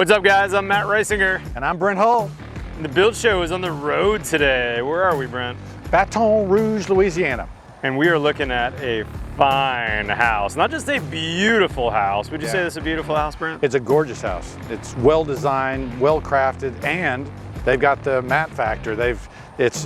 What's up, guys? I'm Matt Reisinger. And I'm Brent Hull. And the Build Show is on the road today. Where are we, Brent? Baton Rouge, Louisiana. And we are looking at a fine house. Not just a beautiful house. Would you say this is a beautiful house, Brent? It's a gorgeous house. It's well designed, well crafted, and they've got the matte factor. It's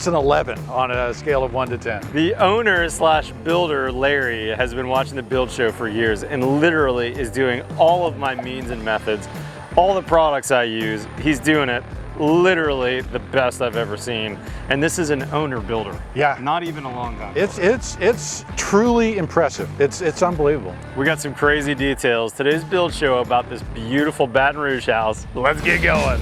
an 11 on a scale of 1 to 10. The owner slash builder, Larry, has been watching the Build Show for years and literally is doing all of my means and methods. All the products I use, he's doing it literally the best I've ever seen. And this is an owner builder. Yeah. Not even a long time. It's truly impressive. It's unbelievable. We got some crazy details. Today's Build Show about this beautiful Baton Rouge house. Let's get going.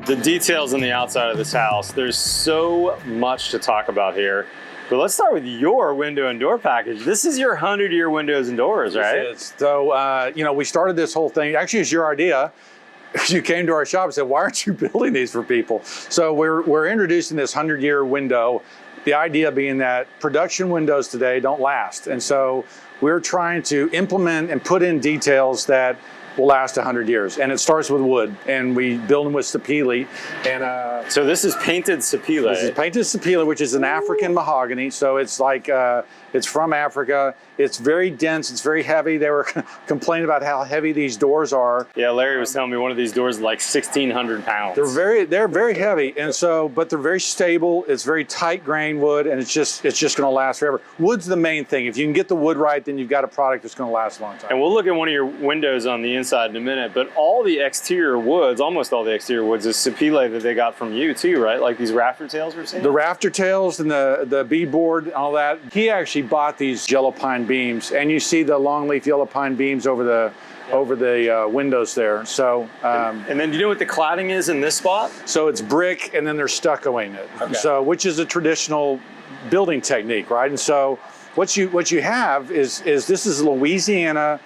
The details on the outside of this house, there's so much to talk about here. But let's start with your window and door package. This is your 100-year windows and doors, right? It is. So, we started this whole thing. Actually, it's your idea. You came to our shop and said, why aren't you building these for people? So we're introducing this 100-year window. The idea being that production windows today don't last. And so we're trying to implement and put in details that will last 100 years. And it starts with wood, and we build them with sapele. And so this is painted sapele. This is painted sapele, which is an African mahogany. So it's like, it's from Africa. It's very dense, it's very heavy. They were complaining about how heavy these doors are. Yeah, Larry was telling me one of these doors is like 1,600 pounds. They're very heavy, and so, but they're very stable. It's very tight grain wood, and it's just gonna last forever. Wood's the main thing. If you can get the wood right, then you've got a product that's gonna last a long time. And we'll look at one of your windows on the inside in a minute, but all the exterior woods, almost all the exterior woods is sapele that they got from you too, right? Like these rafter tails we're seeing? The rafter tails and the beadboard and all that. He actually bought these yellow pine beams, and you see the longleaf yellow pine beams over the windows there. So and then do you know what the cladding is in this spot? So it's brick, and then they're stuccoing it. Okay. So which is a traditional building technique, right? And so what you have is this is a Louisiana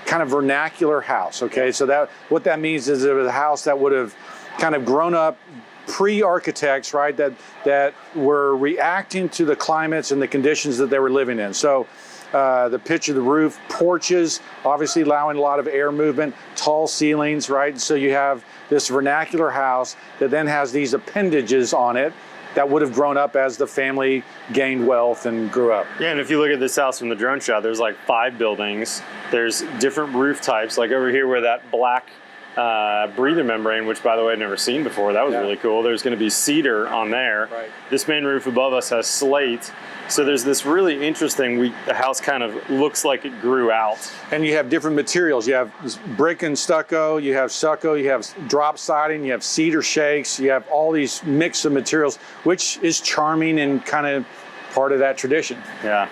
kind of vernacular house. Okay, so that what that means is it was a house that would have kind of grown up pre-architects, right, that were reacting to the climates and the conditions that they were living in. So the pitch of the roof, porches, obviously allowing a lot of air movement, tall ceilings, right? So you have this vernacular house that then has these appendages on it that would have grown up as the family gained wealth and grew up. Yeah, and if you look at this house from the drone shot, there's like 5 buildings. There's different roof types, like over here where that black breather membrane, which by the way I'd never seen before. That was really cool. There's going to be cedar on there. Right. This main roof above us has slate. So there's this really interesting, the house kind of looks like it grew out. And you have different materials. You have brick and stucco, you have drop siding, you have cedar shakes, you have all these mix of materials, which is charming and kind of part of that tradition. Yeah.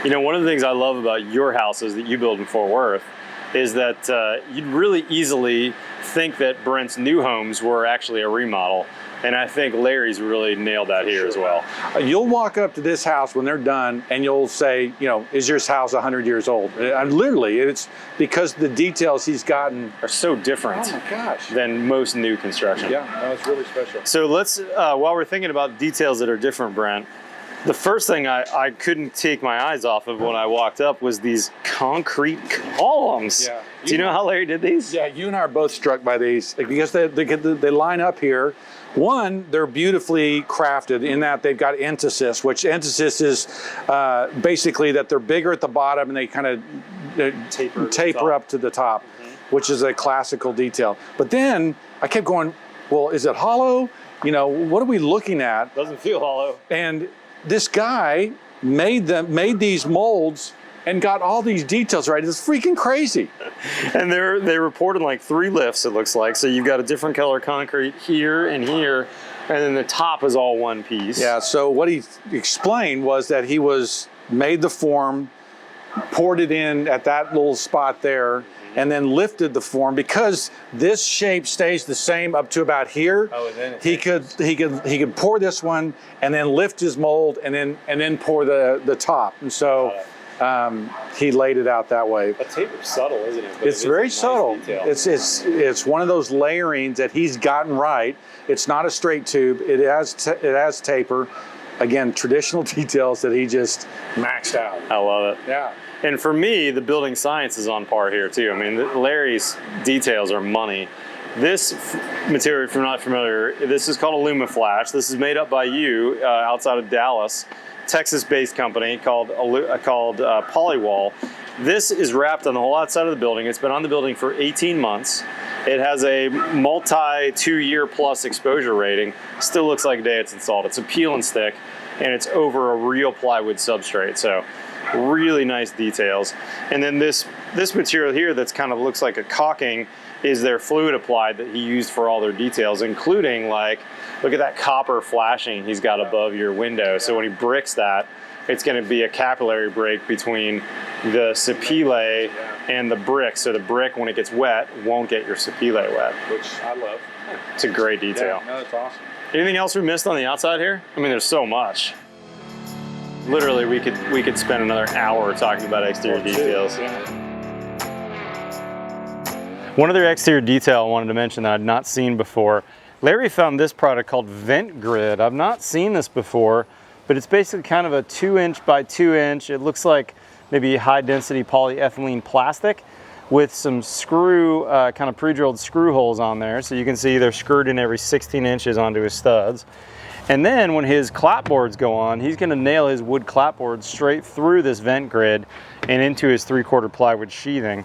You know, one of the things I love about your houses that you build in Fort Worth is that you'd really easily think that Brent's new homes were actually a remodel. And I think Larry's really nailed that here as well. You'll walk up to this house when they're done and you'll say, is your house 100 years old? Literally, it's because the details he's gotten are so different than most new construction. Yeah, that's really special. So let's, while we're thinking about details that are different, Brent, the first thing I couldn't take my eyes off of when I walked up was these concrete columns. Yeah. Do you know how Larry did these? Yeah, you and I are both struck by these because they line up here. One, they're beautifully crafted in that they've got entasis, which entasis is basically that they're bigger at the bottom and they kind of taper up to the top, which is a classical detail. But then I kept going, well, is it hollow? What are we looking at? Doesn't feel hollow. And this guy made these molds and got all these details right. It's freaking crazy. And they reported like 3 lifts, it looks like. So you've got a different color concrete here and here, and then the top is all one piece. Yeah, so what he explained was that he made the form, poured it in at that little spot there, and then lifted the form because this shape stays the same up to about here. Oh, and then he could pour this one and then lift his mold and then pour the top. And so he laid it out that way. That taper's subtle, isn't it? But It's very subtle. Detail. It's one of those layerings that he's gotten right. It's not a straight tube. It has taper. Again, traditional details that he just maxed out. I love it. Yeah. And for me, the building science is on par here too. I mean, Larry's details are money. This material, if you're not familiar, this is called Alumiflash. This is made up by you outside of Dallas, Texas-based company called Polywall. This is wrapped on the whole outside of the building. It's been on the building for 18 months. It has a multi 2-year plus exposure rating. Still looks like the day it's installed. It's a peel and stick, and it's over a real plywood substrate. So really nice details. And then this material here that's kind of looks like a caulking is their fluid applied that he used for all their details, including like, look at that copper flashing he's got above your window. So when he bricks that, it's going to be a capillary break between the sapele and the brick. So the brick, when it gets wet, won't get your sapele wet. Which I love. It's a great detail. Yeah, no, that's awesome. Anything else we missed on the outside here? I mean, there's so much. Literally, we could spend another hour talking about exterior details. Yeah. One other exterior detail I wanted to mention that I'd not seen before. Larry found this product called Vent Grid. I've not seen this before, but it's basically kind of a 2-inch by 2-inch. It looks like maybe high density polyethylene plastic with some screw, kind of pre-drilled screw holes on there. So you can see they're screwed in every 16 inches onto his studs. And then when his clapboards go on, he's gonna nail his wood clapboard straight through this vent grid and into his 3/4 plywood sheathing.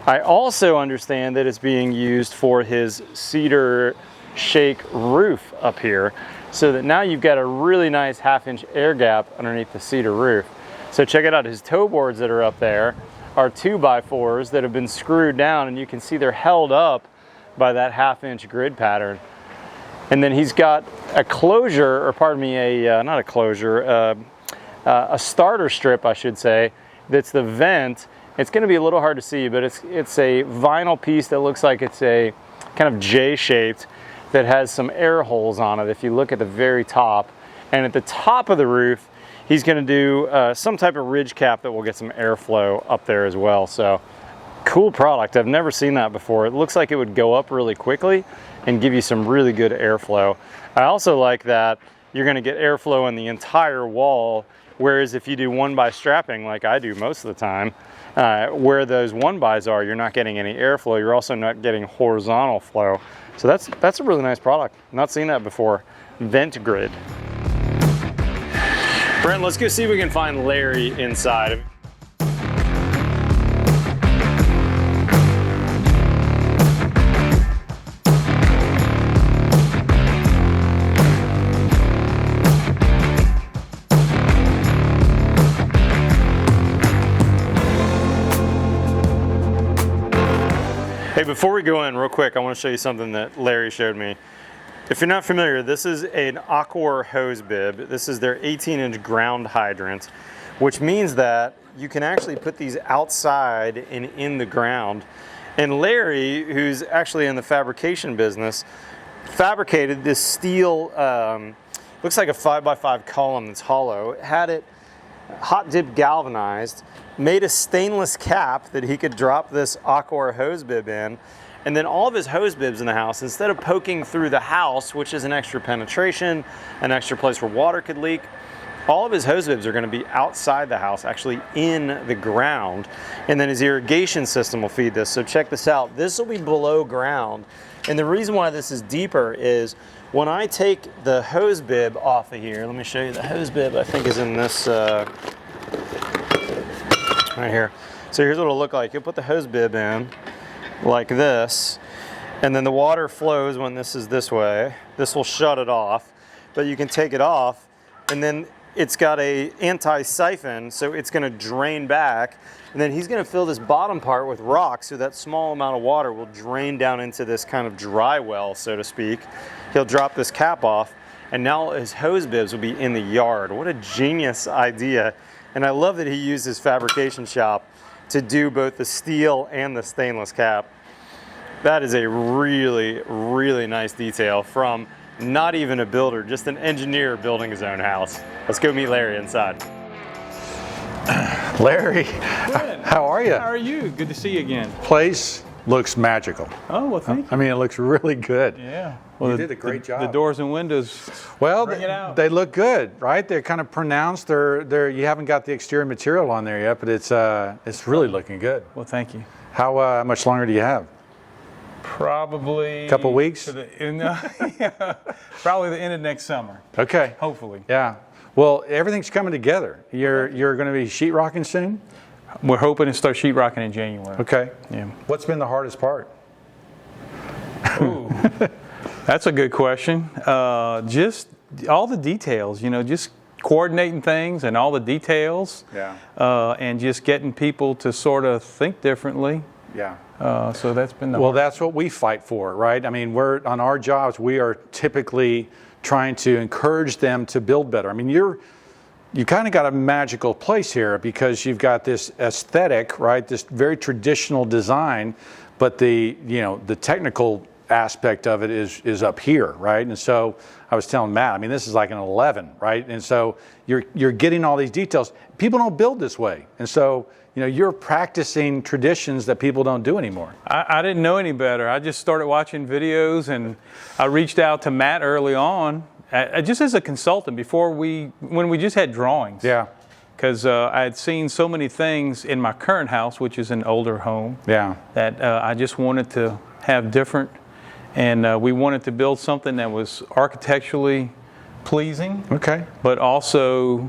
I also understand that it's being used for his cedar shake roof up here, so that now you've got a really nice 1/2-inch air gap underneath the cedar roof. So check it out, his toe boards that are up there are 2x4s that have been screwed down, and you can see they're held up by that 1/2-inch grid pattern. And then he's got a closure, or pardon me, not a closure, a starter strip, I should say, that's the vent. It's going to be a little hard to see, but it's a vinyl piece that looks like it's a kind of J-shaped that has some air holes on it if you look at the very top. And at the top of the roof, he's going to do some type of ridge cap that will get some airflow up there as well. So cool product. I've never seen that before. It looks like it would go up really quickly and give you some really good airflow. I also like that you're going to get airflow in the entire wall, whereas if you do 1-by strapping like I do most of the time, where those 1-bys are, you're not getting any airflow. You're also not getting horizontal flow. So that's a really nice product. Not seen that before. Vent Grid. Brent, let's go see if we can find Larry inside. Hey, before we go in real quick, I want to show you something that Larry showed me. If you're not familiar, this is an Aqua hose bib. This is their 18-inch ground hydrant, which means that you can actually put these outside and in the ground. And Larry, who's actually in the fabrication business, fabricated this steel, looks like a 5x5 column that's hollow, had it hot dip galvanized, made a stainless cap that he could drop this Aqua hose bib in, and then all of his hose bibs in the house, instead of poking through the house, which is an extra penetration, an extra place where water could leak, all of his hose bibs are going to be outside the house, actually in the ground, and then his irrigation system will feed this. So check this out. This will be below ground, and the reason why this is deeper is when I take the hose bib off of here, let me show you the hose bib, I think is in this, right here. So here's what it'll look like. You'll put the hose bib in like this, and then the water flows when this is this way. This will shut it off, but you can take it off, and then it's got a anti-siphon, so it's going to drain back, and then he's going to fill this bottom part with rock, so that small amount of water will drain down into this kind of dry well, so to speak. He'll drop this cap off, and now his hose bibs will be in the yard. What a genius idea. And I love that he used his fabrication shop to do both the steel and the stainless cap. That is a really, really nice detail from not even a builder, just an engineer building his own house. Let's go meet Larry inside. Larry, Good. how are you? How are you? Good to see you again. Place looks magical. Oh, well, thank you. I mean, it looks really good. Yeah. Well, you the- did a great job. The doors and windows. Well, Bring it out. they look good, right? They're kind of pronounced. They're you haven't got the exterior material on there yet, but it's really looking good. Well, thank you. How much longer do you have? Probably. Couple weeks? Yeah, probably the end of next summer. Okay. Hopefully. Yeah. Well, everything's coming together. You're going to be sheetrocking soon? We're hoping to start sheetrocking in January. Okay. Yeah. What's been the hardest part? Ooh, that's a good question. Just all the details, just coordinating things and all the details. Yeah. And just getting people to sort of think differently. Yeah. So that's been the Well, hard- that's what we fight for, right? I mean, we're on our jobs. We are typically trying to encourage them to build better. I mean, you kind of got a magical place here because you've got this aesthetic, right? This very traditional design, but the technical aspect of it is up here, right? And so I was telling Matt, I mean, this is like an 11, right? And so you're getting all these details. People don't build this way, and so you're practicing traditions that people don't do anymore. I didn't know any better. I just started watching videos, and I reached out to Matt early on, just as a consultant when we just had drawings. Yeah. Because I had seen so many things in my current house, which is an older home, Yeah. that I just wanted to have different, and we wanted to build something that was architecturally pleasing, Okay. but also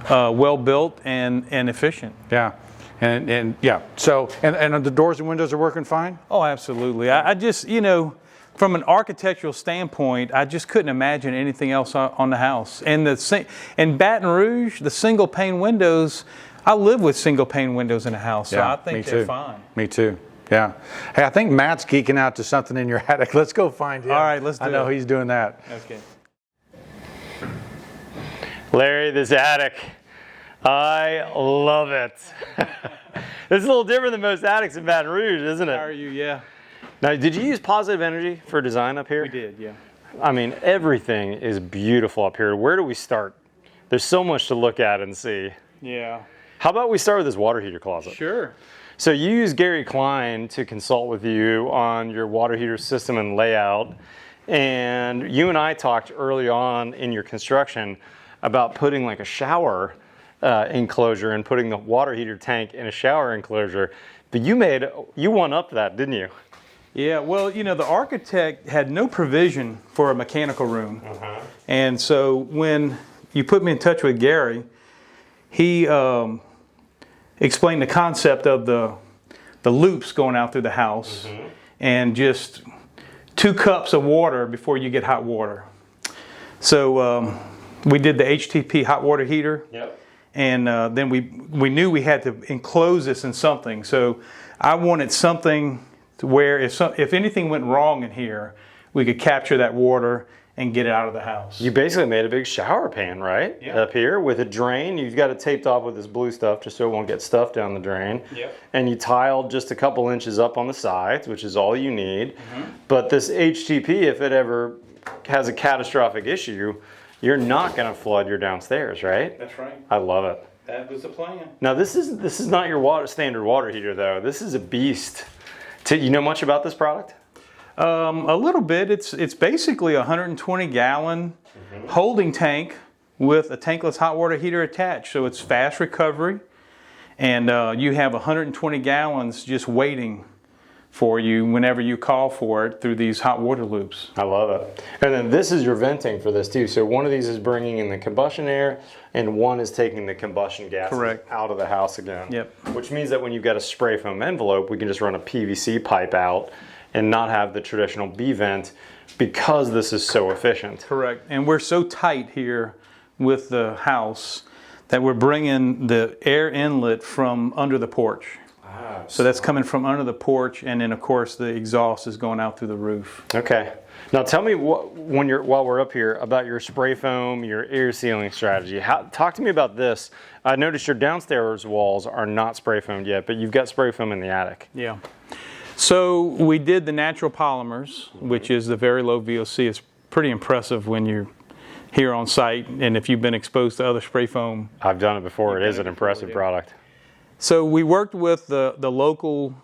well built and efficient. Yeah. And yeah. So and the doors and windows are working fine? Oh, absolutely. I just, from an architectural standpoint, I just couldn't imagine anything else on the house. And in Baton Rouge, the single pane windows, I live with single pane windows in the house, so I think they're fine. Me too. Yeah. Hey, I think Matt's geeking out to something in your attic. Let's go find him. All right, let's do it. I know he's doing that. Okay. Larry, this attic, I love it. It's a little different than most attics in Baton Rouge, isn't How are it? you? Yeah. Now, did you use positive energy for design up here? We did, yeah. I mean, everything is beautiful up here. Where do we start? There's so much to look at and see. Yeah. How about we start with this water heater closet? Sure. So you use Gary Klein to consult with you on your water heater system and layout. And you and I talked early on in your construction about putting like a shower enclosure and putting the water heater tank in a shower enclosure. But you won up that, didn't you? Yeah, well, the architect had no provision for a mechanical room. And so when you put me in touch with Gary, he explained the concept of the loops going out through the house and just 2 cups of water before you get hot water. So we did the HTP hot water heater. Yep. And then we knew we had to enclose this in something. So I wanted something to where if anything went wrong in here, we could capture that water and get it out of the house. You basically made a big shower pan, right? Yeah. Up here with a drain. You've got it taped off with this blue stuff just so it won't get stuff down the drain. Yep. And you tiled just a couple inches up on the sides, which is all you need. But this HTP, if it ever has a catastrophic issue, you're not going to flood your downstairs, right? That's right. I love it. That was the plan. Now this is not your standard water heater though. This is a beast. You know much about this product? A little bit. It's basically a 120 gallon holding tank with a tankless hot water heater attached. So it's fast recovery, and you have 120 gallons just waiting for you whenever you call for it through these hot water loops. I love it. And then this is your venting for this too. So one of these is bringing in the combustion air and one is taking the combustion gases Correct. out of the house again. Yep. Which means that when you've got a spray foam envelope, we can just run a PVC pipe out and not have the traditional B vent because this is so efficient. Correct. And we're so tight here with the house that we're bringing the air inlet from under the porch. So that's coming from under the porch, and then of course the exhaust is going out through the roof. Okay. Now tell me while we're up here about your spray foam, your air sealing strategy. Talk to me about this. I noticed your downstairs walls are not spray foamed yet, but you've got spray foam in the attic. Yeah. So we did the natural polymers, which is the very low VOC. It's pretty impressive when you're here on site, and if you've been exposed to other spray foam. I've done it before. It is an impressive product. So we worked with the local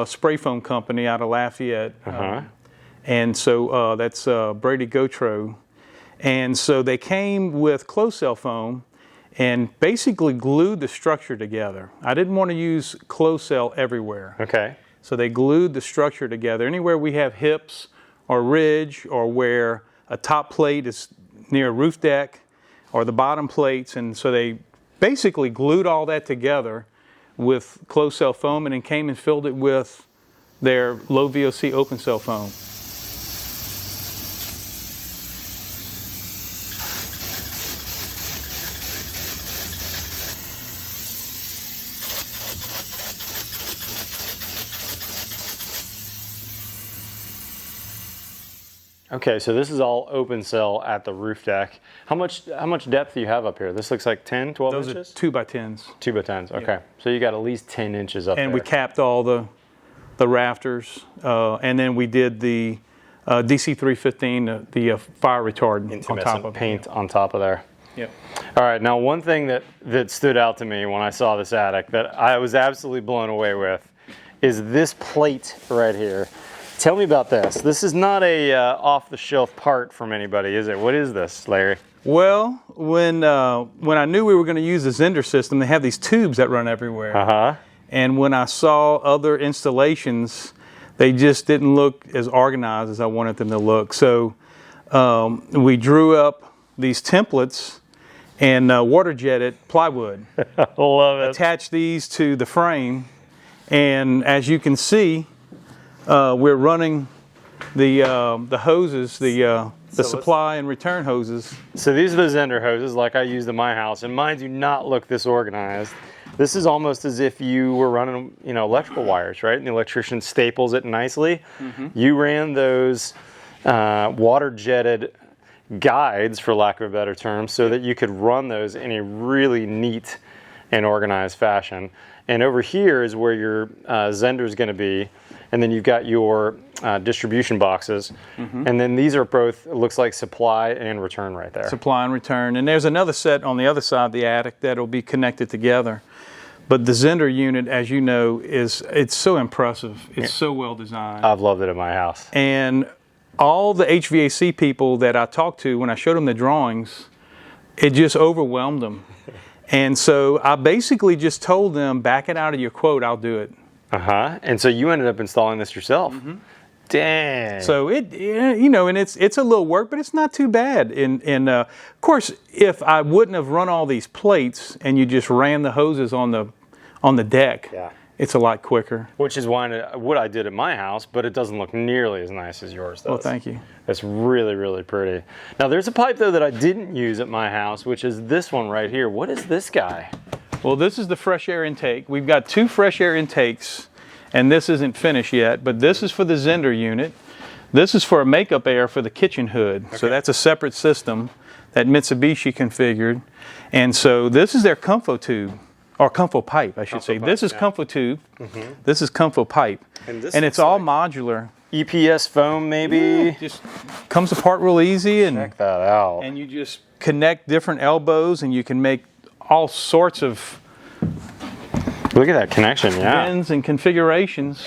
spray foam company out of Lafayette. And so that's Brady Gautreaux. And so they came with closed cell foam and basically glued the structure together. I didn't want to use closed cell everywhere. Okay. So they glued the structure together. Anywhere we have hips or ridge, or where a top plate is near a roof deck, or the bottom plates, and so they basically glued all that together with closed cell foam, and then came and filled it with their low VOC open cell foam. Okay, so this is all open cell at the roof deck. How much depth do you have up here? This looks like 10, 12 Those inches? are 2 by 10s. 2 by 10s, okay. So you got at least 10 inches up there. And we capped all the rafters, and then we did the DC315, the fire retardant on top of paint on top of there. Yep. All right, now one thing that stood out to me when I saw this attic that I was absolutely blown away with is this plate right here. Tell me about this. This is not a off-the-shelf part from anybody, is it? What is this, Larry? Well, when I knew we were going to use the Zender system, they have these tubes that run everywhere. And when I saw other installations, they just didn't look as organized as I wanted them to look. So we drew up these templates and water jetted plywood. Love it. Attached these to the frame, and as you can see, we're running the hoses, the supply and return hoses. So these are the Zender hoses like I used in my house, and mine do not look this organized. This is almost as if you were running, electrical wires, right? And the electrician staples it nicely. You ran those water jetted guides, for lack of a better term, so that you could run those in a really neat and organized fashion. And over here is where your Zender is going to be. And then you've got your distribution boxes. And then these are both, it looks like supply and return right there. Supply and return. And there's another set on the other side of the attic that'll be connected together. But the Zender unit, as you know, it's so impressive. It's so well designed. I've loved it in my house. And all the HVAC people that I talked to, when I showed them the drawings, it just overwhelmed them. And so I basically just told them, back it out of your quote, I'll do it. And so you ended up installing this yourself. Dang. So and it's a little work, but it's not too bad. And of course, if I wouldn't have run all these plates and you just ran the hoses on the deck, it's a lot quicker. Which is what I did at my house, but it doesn't look nearly as nice as yours does. Well, thank you. It's really, really pretty. Now, there's a pipe, though, that I didn't use at my house, which is this one right here. What is this guy? Well, this is the fresh air intake. We've got 2 fresh air intakes, and this isn't finished yet, but this is for the Zender unit. This is for a makeup air for the kitchen hood. So that's a separate system that Mitsubishi configured. And so this is their Comfo tube, or Comfo pipe, I should say. This is Comfo tube. This is Comfo pipe. And it's all modular. EPS foam, maybe? Just comes apart real easy. And check that out. And you just connect different elbows, and you can make all sorts of look at that connection, bends and configurations.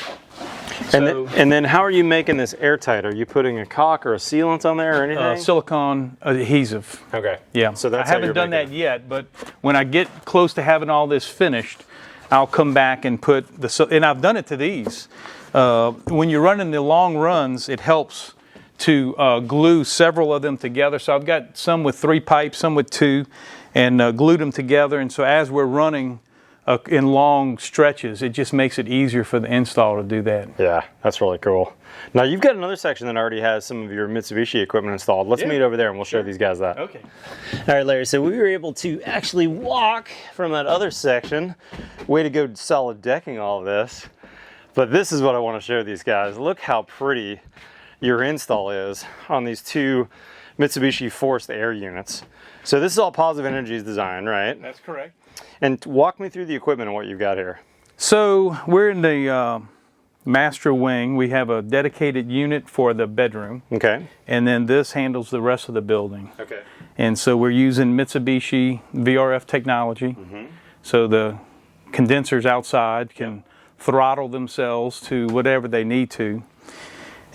And then how are you making this airtight? Are you putting a caulk or a sealant on there or anything? Silicone adhesive. Okay. Yeah. So that's I haven't done that yet, but when I get close to having all this finished, I'll come back and put and I've done it to these. When you're running the long runs, it helps to glue several of them together. So I've got some with 3 pipes, some with 2, and glued them together. And so as we're running in long stretches, it just makes it easier for the installer to do that. Yeah, that's really cool. Now you've got another section that already has some of your Mitsubishi equipment installed. Let's meet over there and we'll show these guys that. Okay. All right, Larry, so we were able to actually walk from that other section. Way to go, solid decking all of this. But this is what I want to show these guys. Look how pretty your install is on these 2 Mitsubishi forced air units. So this is all Positive Energy's design, right? That's correct. And walk me through the equipment and what you've got here. So we're in the master wing. We have a dedicated unit for the bedroom. Okay. And then this handles the rest of the building. Okay. And so we're using Mitsubishi VRF technology. So the condensers outside can throttle themselves to whatever they need to.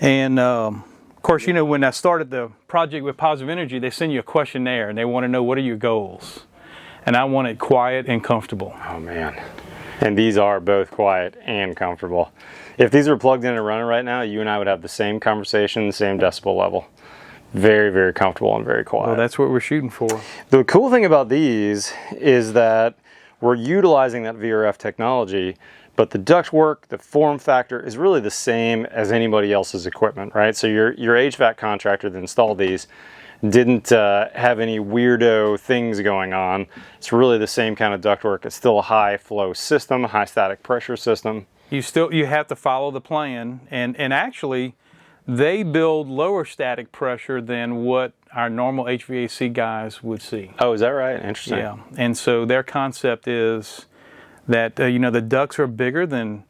And of course, you know, when I started the project with Positive Energy, they send you a questionnaire and they want to know, what are your goals? And I want it quiet and comfortable. Oh man. And these are both quiet and comfortable. If these were plugged in and running right now, you and I would have the same conversation, the same decibel level. Very, very comfortable and very quiet. Well, that's what we're shooting for. The cool thing about these is that we're utilizing that VRF technology, but the ductwork, the form factor is really the same as anybody else's equipment, right? So your HVAC contractor that installed these didn't have any weirdo things going on. It's really the same kind of ductwork. It's still a high flow system, a high static pressure system. You have to follow the plan, and actually they build lower static pressure than what our normal HVAC guys would see. Oh, is that right? Interesting. Yeah, and so their concept is that you know, the ducts are bigger than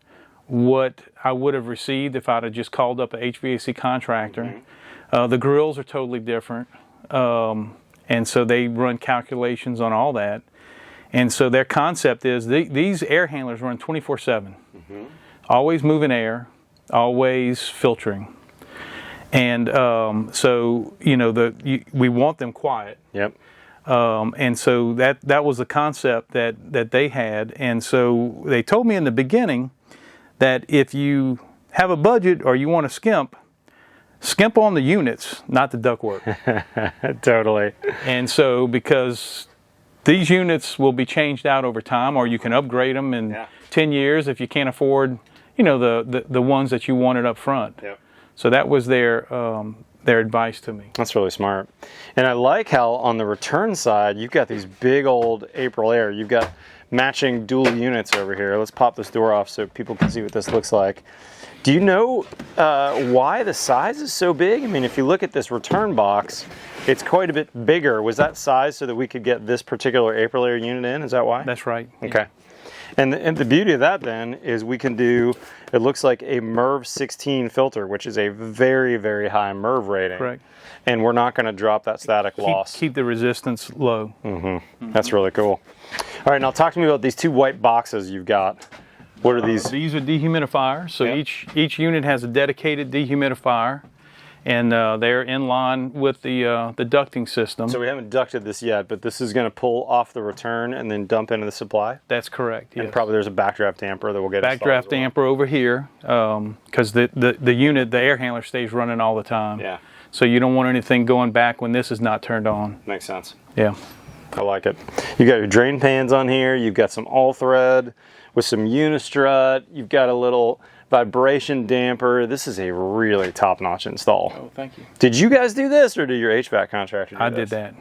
what I would have received if I'd have just called up a HVAC contractor. The grills are totally different, and so they run calculations on all that. And so their concept is these air handlers run 24/7, always moving air, always filtering. And so, you know, we want them quiet. Yep. And so that was the concept that they had. And so they told me in the beginning that if you have a budget or you want to skimp on the units, not the ductwork. Totally. And so, because these units will be changed out over time, or you can upgrade them in 10 years if you can't afford, you know, the ones that you wanted up front. Yep. So that was their advice to me. That's really smart. And I like how on the return side, you've got these big old April Air. You've got matching dual units over here. Let's pop this door off so people can see what this looks like. Do you know why the size is so big? I mean, if you look at this return box, it's quite a bit bigger. Was that size so that we could get this particular April Air unit in? Is that why? That's right. Okay. And the beauty of that then is we can do, it looks like a MERV 16 filter, which is a very, very high MERV rating. Correct. And we're not going to drop that static loss. Keep the resistance low. That's really cool. All right, now talk to me about these two white boxes you've got. What are these? These are dehumidifiers. So each unit has a dedicated dehumidifier, and they're in line with the ducting system. So we haven't ducted this yet, but this is going to pull off the return and then dump into the supply? That's correct, yes. And probably there's a backdraft damper that will get installed backdraft as well. damper over here, because the unit, the air handler, stays running all the time. Yeah. So you don't want anything going back when this is not turned on. Makes sense. Yeah. I like it. You got your drain pans on here. You've got some all thread with some unistrut. You've got a little vibration damper. This is a really top-notch install. Oh, thank you. Did you guys do this, or did your HVAC contractor do I this? did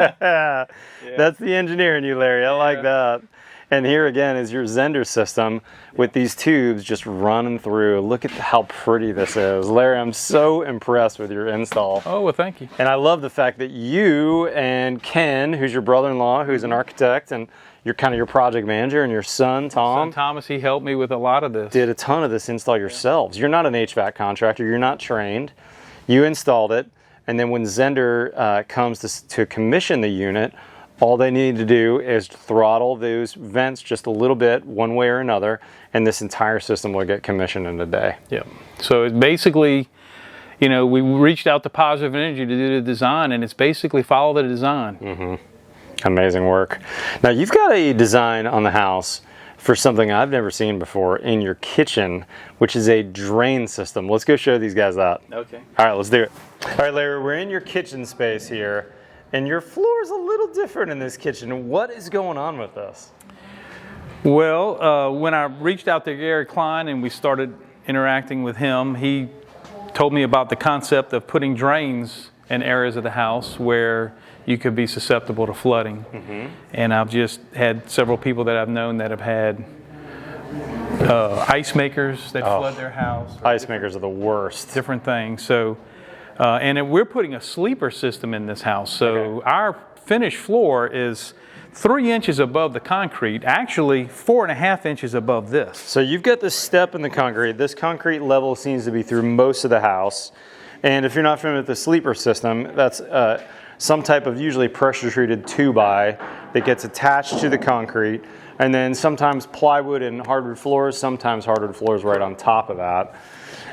that. That's the engineer in you, Larry. I like that. And here again is your Zender system with these tubes just running through. Look at how pretty this is. Larry, I'm so impressed with your install. Oh, well, thank you. And I love the fact that you and Ken, who's your brother-in-law, who's an architect, and you're kind of your project manager, and your son, Tom. Thomas, he helped me with a lot of this. Did a ton of this install yourselves. You're not an HVAC contractor. You're not trained. You installed it. And then when Zender comes to commission the unit, all they need to do is throttle those vents just a little bit, one way or another, and this entire system will get commissioned in a day. Yeah. So it's basically, you know, we reached out to Positive Energy to do the design, and it's basically follow the design. Amazing work. Now you've got a design on the house for something I've never seen before in your kitchen, which is a drain system. Let's go show these guys that. Okay. All right, let's do it. All right, Larry, we're in your kitchen space here. And your floor is a little different in this kitchen. What is going on with this? Well, when I reached out to Gary Klein and we started interacting with him, he told me about the concept of putting drains in areas of the house where you could be susceptible to flooding. And I've just had several people that I've known that have had ice makers that flood their house. Ice makers are the worst. Different things. So. And we're putting a sleeper system in this house. So our finished floor is 3 inches above the concrete, actually 4.5 inches above this. So you've got this step in the concrete. This concrete level seems to be through most of the house. And if you're not familiar with the sleeper system, that's some type of usually pressure treated 2x that gets attached to the concrete, And then sometimes plywood and hardwood floors, sometimes hardwood floors right on top of that.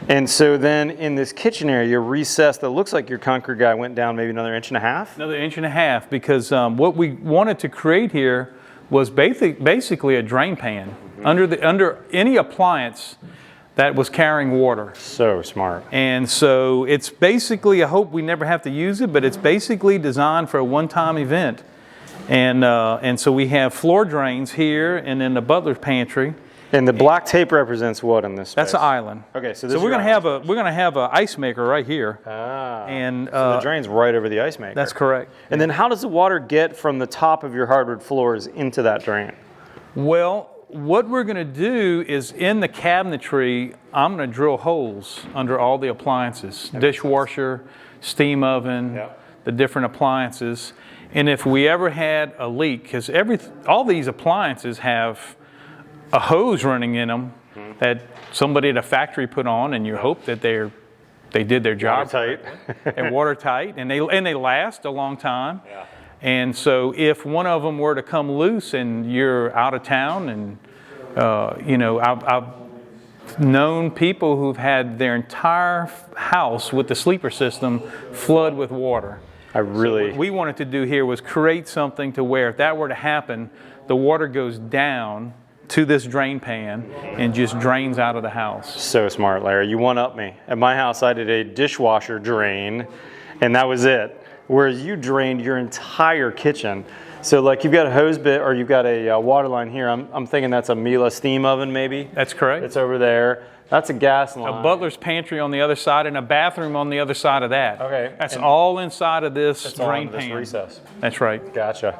And so then in this kitchen area, recessed, that looks like your concrete guy went down maybe another 1.5 inches? Another 1.5 inches, because what we wanted to create here was basically a drain pan under any appliance that was carrying water. So smart. And so it's basically, I hope we never have to use it, but it's basically designed for a one-time event. And so we have floor drains here and in the butler's pantry. And the black tape represents what in this space? That's an island. Okay, so we're gonna have a ice maker right here. And so the drain's right over the ice maker. That's correct. And then how does the water get from the top of your hardwood floors into that drain? Well, what we're gonna do is in the cabinetry, I'm gonna drill holes under all the appliances, dishwasher, steam oven, the different appliances. And if we ever had a leak, because all these appliances have a hose running in them that somebody at a factory put on, and you hope that they did their job. Watertight. They're watertight, and they last a long time. Yeah. And so if one of them were to come loose and you're out of town, and I've known people who've had their entire house with the sleeper system flood with water. So what we wanted to do here was create something to where if that were to happen, the water goes down to this drain pan and just drains out of the house. So smart, Larry. You one-up me. At my house, I did a dishwasher drain, and that was it. Whereas you drained your entire kitchen. So like you've got a hose bit or you've got a water line here. I'm thinking that's a Miele steam oven maybe. That's correct. It's over there. That's a gas line. A butler's pantry on the other side and a bathroom on the other side of that. Okay. That's all inside of this drain pan. pan. This recess. That's right. Gotcha.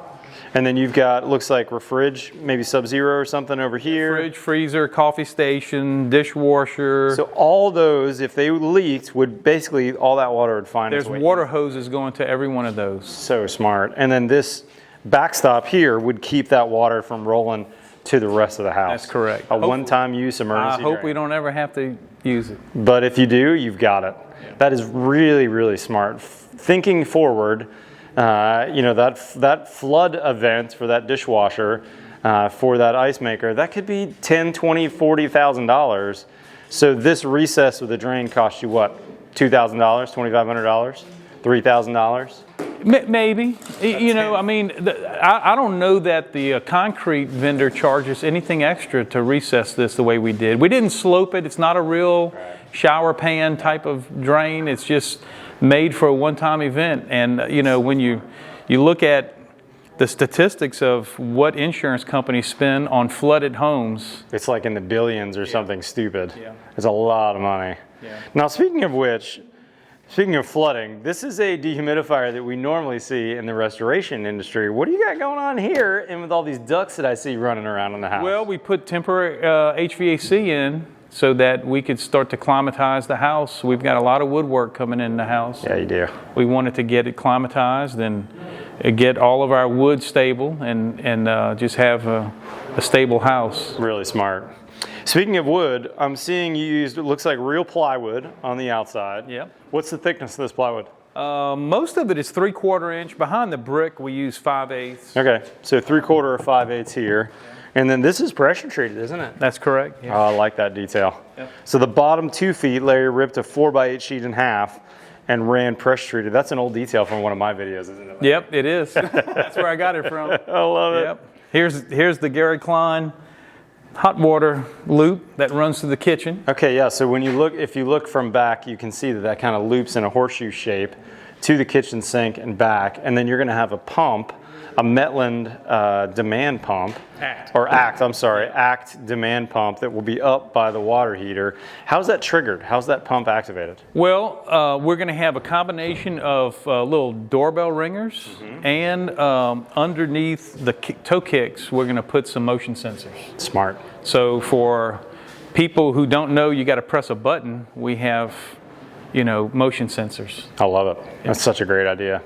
And then you've got, looks like refrig, maybe Sub-Zero or something over here. Fridge, freezer, coffee station, dishwasher. So all those, if they leaked, would basically, all that water would find its way. There's water hoses going to every one of those. So smart. And then this backstop here would keep that water from rolling to the rest of the house. That's correct. A one-time use emergency I hope drain. we don't ever have to use it. But if you do, you've got it. Yeah. That is really, really smart. Thinking forward, that flood event for that dishwasher, for that ice maker, that could be $10,000, $20,000, $40,000. So this recess with a drain cost you what? $2,000, $2,500, $3,000? Maybe. I don't know that the concrete vendor charges anything extra to recess this the way we did. We didn't slope it. It's not a real shower pan type of drain. It's just made for a one-time event. And when you look at the statistics of what insurance companies spend on flooded homes, it's like in the billions or something stupid. Yeah. It's a lot of money. Yeah. Now, speaking of flooding, this is a dehumidifier that we normally see in the restoration industry. What do you got going on here and with all these ducts that I see running around in the house? Well, we put temporary HVAC in so that we could start to climatize the house. We've got a lot of woodwork coming in the house. Yeah, you do. We wanted to get it climatized and get all of our wood stable and just have a stable house. Really smart. Speaking of wood, I'm seeing you used, it looks like real plywood on the outside. Yep. What's the thickness of this plywood? Most of it is 3/4 inch. Behind the brick, we use 5/8. Okay, so 3/4 or 5/8 here. And then this is pressure treated, isn't it? That's correct. Yeah. Oh, I like that detail. Yep. So the bottom 2 feet, Larry ripped a 4x8 sheet in half and ran pressure treated. That's an old detail from one of my videos, isn't it? Yep, it is. That's where I got it from. I love it. Yep. Here's the Gary Klein hot water loop that runs through the kitchen. Okay, yeah, so if you look from back, you can see that kind of loops in a horseshoe shape to the kitchen sink and back, and then you're gonna have a pump, a Metland demand pump, ACT demand pump that will be up by the water heater. How's that triggered? How's that pump activated? Well, we're gonna have a combination of little doorbell ringers and underneath the toe kicks, we're gonna put some motion sensors. Smart. So for people who don't know you gotta press a button, we have, motion sensors. I love it. That's such a great idea.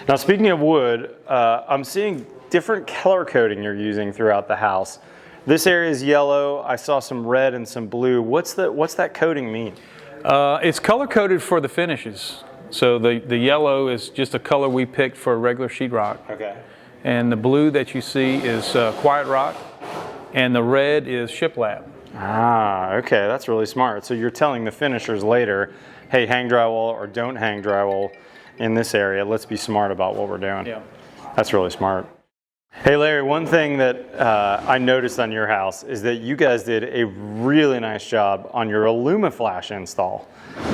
Now, speaking of wood, I'm seeing different color coding you're using throughout the house. This area is yellow. I saw some red and some blue. What's that coating mean? It's color coded for the finishes. So the yellow is just a color we picked for regular sheetrock. Okay. And the blue that you see is quiet rock. and the red is shiplap. Ah, okay, that's really smart. So you're telling the finishers later, hey, hang drywall or don't hang drywall in this area. Let's be smart about what we're doing. Yeah. That's really smart. Hey Larry, one thing that I noticed on your house is that you guys did a really nice job on your Illumiflash install.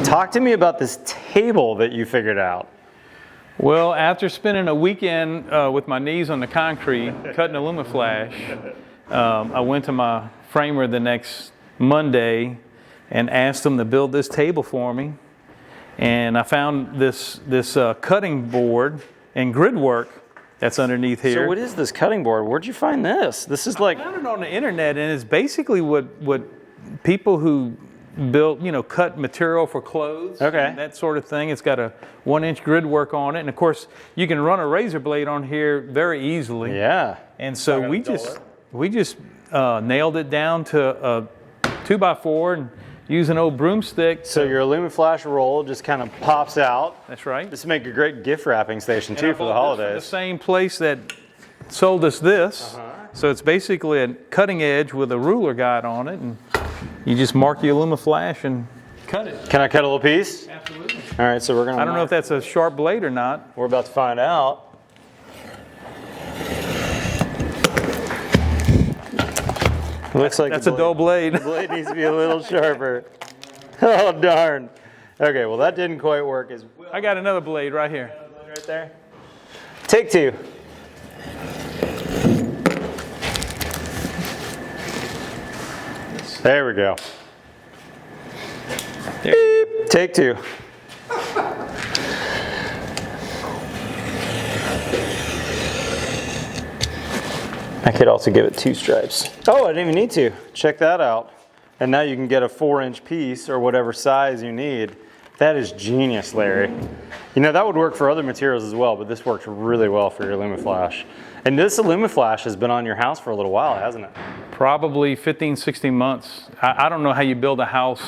Talk to me about this table that you figured out. Well, after spending a weekend with my knees on the concrete cutting Illumiflash, I went to my framer the next Monday and asked him to build this table for me. And I found this cutting board and grid work that's underneath here. So what is this cutting board? Where'd you find this? This is like... I found it on the internet, and it's basically what people who build, cut material for clothes, okay, that sort of thing. It's got a 1-inch grid work on it, and of course you can run a razor blade on here very easily. Yeah. And so we just nailed it down to a 2x4 and use an old broomstick. So your Illumiflash roll just kind of pops out. That's right. This would make a great gift wrapping station too for the holidays. The same place that sold us this. So it's basically a cutting edge with a ruler guide on it, and you just mark your Illumiflash and cut it. Can I cut a little piece? Absolutely. All right, so we're gonna. I don't know if that's a sharp blade or not. We're about to find out. Looks like that's a dull blade. The blade needs to be a little sharper. Oh darn. Okay, well that didn't quite work as well. I got another blade right here. Right there. Take two. There we go. Beep. Take two. I could also give it 2 stripes. Oh, I didn't even need to. Check that out. And now you can get a 4-inch piece or whatever size you need. That is genius, Larry. That would work for other materials as well, but this works really well for your Illumiflash. And this Illumiflash has been on your house for a little while, hasn't it? Probably 15, 16 months. I don't know how you build a house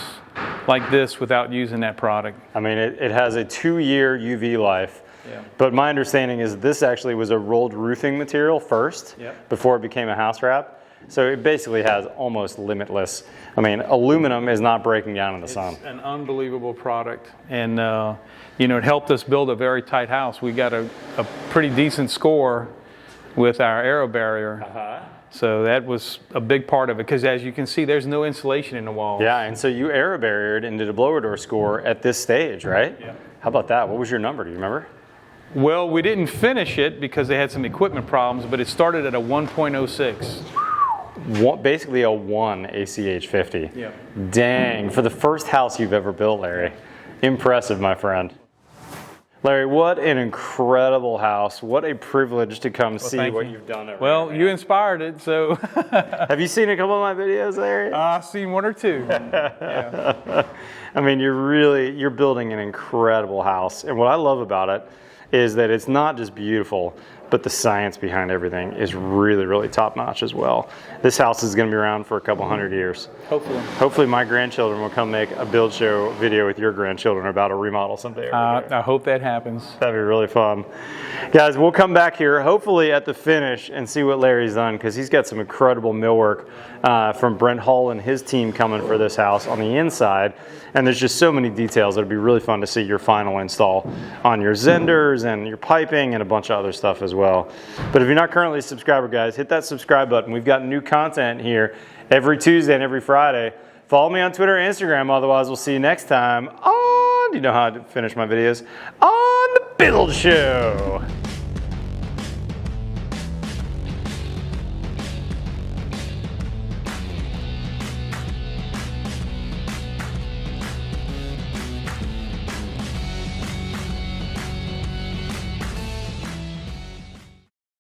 like this without using that product. I mean, it has a 2-year UV life. Yeah. But my understanding is this actually was a rolled roofing material first, before it became a house wrap. So it basically has almost limitless. I mean, aluminum is not breaking down in the sun. It's an unbelievable product, and it helped us build a very tight house. We got a pretty decent score with our aero barrier. So that was a big part of it, because as you can see, there's no insulation in the walls. Yeah, and so you aero barriered and did a blower door score at this stage, right? Yeah. How about that? What was your number? Do you remember? Well, we didn't finish it because they had some equipment problems, but it started at a 1.06. Basically a 1 ACH 50. Yeah. Dang, for the first house you've ever built, Larry. Impressive, my friend. Larry, what an incredible house. What a privilege to come see what you've done over Well, you inspired it, so. Have you seen a couple of my videos, Larry? I've seen 1 or 2. Yeah. I mean, you're building an incredible house. And what I love about it is that it's not just beautiful, but the science behind everything is really, really top notch as well. This house is going to be around for a couple 100 years. Hopefully. Hopefully my grandchildren will come make a build show video with your grandchildren about a remodel someday. I hope that happens. That'd be really fun. Guys, we'll come back here hopefully at the finish and see what Larry's done, because he's got some incredible millwork from Brent Hull and his team coming for this house on the inside. And there's just so many details. It'll be really fun to see your final install on your zenders and your piping and a bunch of other stuff as well. But if you're not currently a subscriber, guys, hit that subscribe button. We've got new content here every Tuesday and every Friday. Follow me on Twitter and Instagram. Otherwise, we'll see you next time on, you know how to finish my videos, on The Build Show.